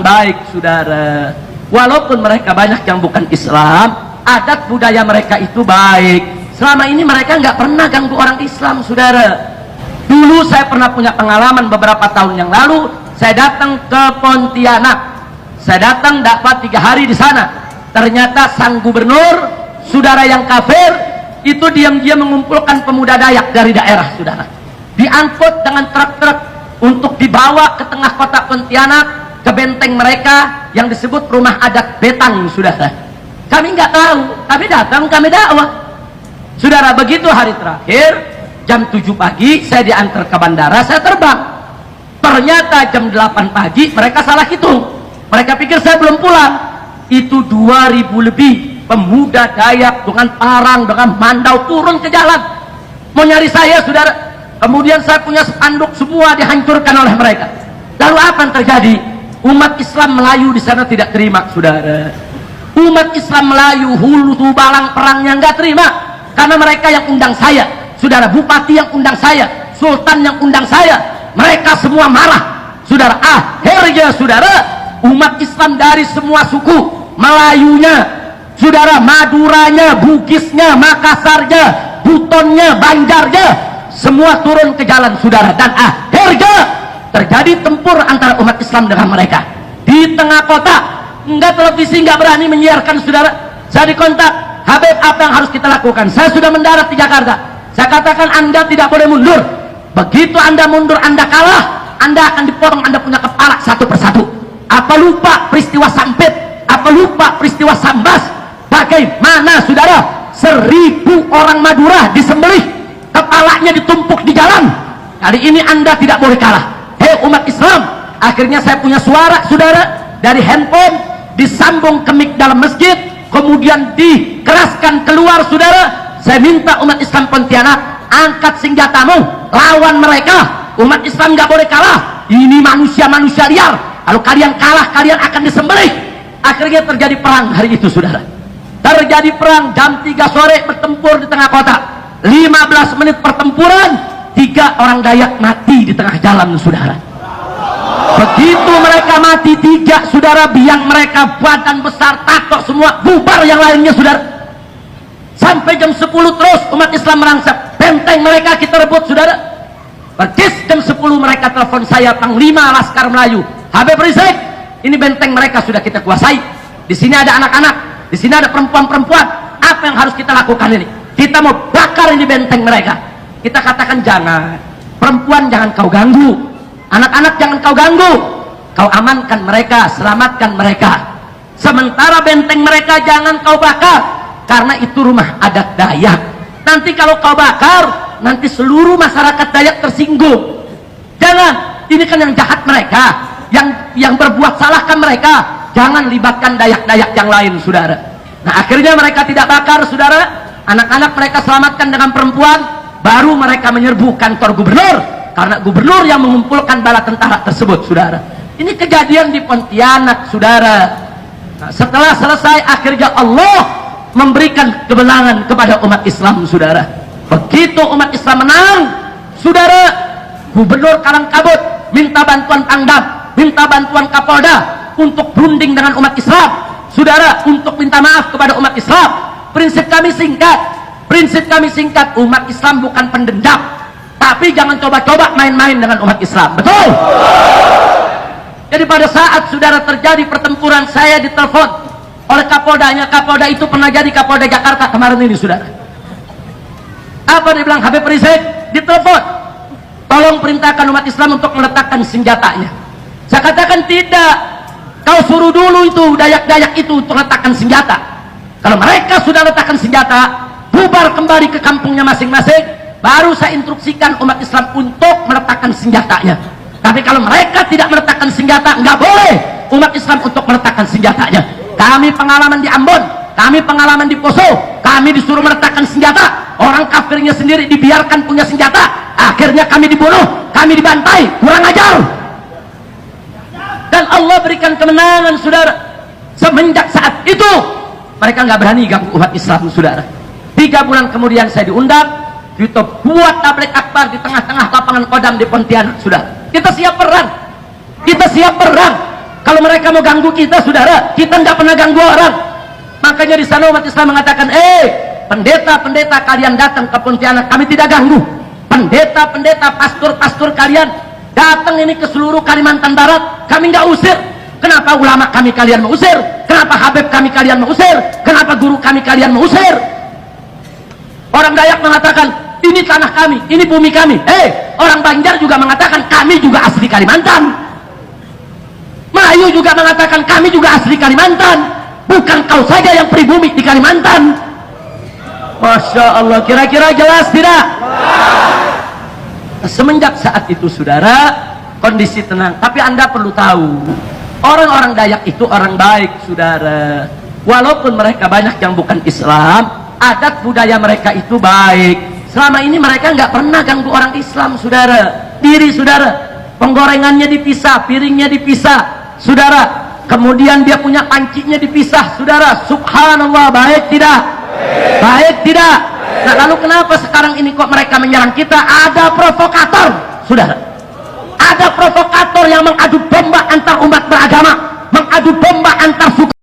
baik, saudara. Walaupun mereka banyak yang bukan Islam, adat budaya mereka itu baik. Selama ini mereka nggak pernah ganggu orang Islam, saudara. Dulu saya pernah punya pengalaman beberapa tahun yang lalu, saya datang ke Pontianak. Saya datang dapat 3 hari di sana. Ternyata sang gubernur, saudara yang kafir, itu diam-diam mengumpulkan pemuda Dayak dari daerah, saudara. Diangkut dengan truk-truk untuk dibawa ke tengah kota Pontianak, ke benteng mereka yang disebut rumah adat Betang, saudara. Kami nggak tahu, kami datang, kami dakwah. Saudara, begitu hari terakhir, jam 7 pagi saya diantar ke bandara, saya terbang. Ternyata jam 8 pagi mereka salah hitung. Mereka pikir saya belum pulang. Itu 2000 lebih pemuda Dayak dengan parang, dengan mandau turun ke jalan mau nyari saya, saudara. Kemudian saya punya spanduk, semua dihancurkan oleh mereka. Lalu apa yang terjadi? Umat Islam Melayu di sana tidak terima, saudara. Umat Islam Melayu, hulu tubalang perangnya nggak terima, karena mereka yang undang saya, saudara. Bupati yang undang saya, sultan yang undang saya, mereka semua marah, saudara. Akhirnya, saudara, umat Islam dari semua suku, Melayunya, saudara, Maduranya, Bugisnya, Makassarnya, Butonnya, Banjarnya, semua turun ke jalan, saudara. Dan akhirnya terjadi tempur antara umat Islam dengan mereka di tengah kota. Enggak, televisi nggak berani menyiarkan, saudara. Saya dikontak, Habib, apa yang harus kita lakukan? Saya sudah mendarat di Jakarta. Saya katakan, Anda tidak boleh mundur. Begitu Anda mundur, Anda kalah, Anda akan dipotong, Anda punya kepala satu persatu. Apa lupa peristiwa Sampit? Apa lupa peristiwa Sambas? Bagaimana, saudara, 1000 orang Madura disembelih, kepalanya ditumpuk di jalan. Hari ini Anda tidak boleh kalah. Hei umat Islam. Akhirnya saya punya suara, saudara, dari handphone disambung ke mic dalam masjid, kemudian dikeraskan keluar, saudara. Saya minta umat Islam Pontianak, angkat senjatamu, lawan mereka. Umat Islam nggak boleh kalah. Ini manusia-manusia liar. Kalau kalian kalah, kalian akan disembelih. Akhirnya terjadi perang hari itu, saudara. Terjadi perang jam 3 sore, bertempur di tengah kota. 15 menit pertempuran, 3 orang Dayak mati di tengah jalan, saudara. Begitu mereka mati 3, saudara, biang mereka badan besar, tato semua, bubar yang lainnya, saudara. Sampai jam 10 terus umat Islam merangsek, benteng mereka kita rebut, saudara. Persis jam 10 mereka telepon saya, Panglima Laskar Melayu, Habib Rizik, ini benteng mereka sudah kita kuasai. Di sini ada anak-anak, di sini ada perempuan-perempuan. Apa yang harus kita lakukan ini? Kita mau bakar ini benteng mereka. Kita katakan, jangan. Perempuan jangan kau ganggu, anak-anak jangan kau ganggu. Kau amankan mereka, selamatkan mereka. Sementara benteng mereka jangan kau bakar, karena itu rumah adat Dayak. Nanti kalau kau bakar, nanti seluruh masyarakat Dayak tersinggung. Jangan. Ini kan yang jahat mereka, yang berbuat salah kan mereka. Jangan libatkan Dayak-Dayak yang lain, saudara. Nah, akhirnya mereka tidak bakar, saudara. Anak-anak mereka selamatkan dengan perempuan. Baru mereka menyerbu kantor gubernur, karena gubernur yang mengumpulkan bala tentara tersebut, saudara. Ini kejadian di Pontianak, saudara. Nah, setelah selesai, akhirnya Allah memberikan kemenangan kepada umat Islam, saudara. Begitu umat Islam menang, saudara, Gubernur Karangkabut minta bantuan Pangdam, minta bantuan Kapolda untuk berunding dengan umat Islam, saudara, untuk minta maaf kepada umat Islam. Prinsip kami singkat, umat Islam bukan pendendam, tapi jangan coba-coba main-main dengan umat Islam, betul? Jadi pada saat, saudara, terjadi pertempuran, saya ditelepon oleh Kapoldanya. Kapolda itu pernah jadi Kapolda Jakarta kemarin ini, saudara. Apa dia bilang? Habib Rizik ditelepon, tolong perintahkan umat Islam untuk meletakkan senjatanya. Saya katakan, tidak, kau suruh dulu itu Dayak-Dayak itu untuk letakkan senjata. Kalau mereka sudah letakkan senjata, bubar kembali ke kampungnya masing-masing, baru saya instruksikan umat Islam untuk meletakkan senjatanya. Tapi kalau mereka tidak meletakkan senjata, nggak boleh umat Islam untuk meletakkan senjatanya. Kami pengalaman di Ambon, kami pengalaman di Poso, kami disuruh meletakkan senjata, orang kafirnya sendiri dibiarkan punya senjata, akhirnya kami dibunuh, kami dibantai, kurang ajar. Dan Allah berikan kemenangan, saudara. Semenjak saat itu mereka nggak berani ganggu umat Islam, saudara. 3 bulan kemudian saya diundang, YouTube buat tablik akbar di tengah-tengah lapangan Kodam di Pontianak, saudara. Kita siap perang, kita siap perang. Kalau mereka mau ganggu kita, saudara, kita nggak pernah ganggu orang. Makanya di sana umat Islam mengatakan, pendeta-pendeta kalian datang ke Pontianak, kami tidak ganggu. Pendeta-pendeta, pastor-pastor kalian datang ini ke seluruh Kalimantan Barat, kami nggak usir. Kenapa ulama kami kalian mau usir? Kenapa habib kami kalian mau usir? Kenapa guru kami kalian mau usir? Orang Dayak mengatakan, ini tanah kami, ini bumi kami. Orang Banjar juga mengatakan, kami juga asli Kalimantan. Melayu juga mengatakan, kami juga asli Kalimantan. Bukan kau saja yang pribumi di Kalimantan. Masya Allah, kira-kira jelas tidak? Semenjak saat itu, saudara, kondisi tenang. Tapi Anda perlu tahu, orang-orang Dayak itu orang baik, saudara. Walaupun mereka banyak yang bukan Islam, adat budaya mereka itu baik. Selama ini mereka nggak pernah ganggu orang Islam, saudara. Diri, saudara, penggorengannya dipisah, piringnya dipisah, saudara. Kemudian dia punya pancinya dipisah, saudara. Subhanallah, baik tidak? Baik tidak? Nah, lalu kenapa sekarang ini kok mereka menyerang kita? Ada provokator, saudara. Ada provokator yang mengadu domba antar umat beragama, mengadu domba antar suku.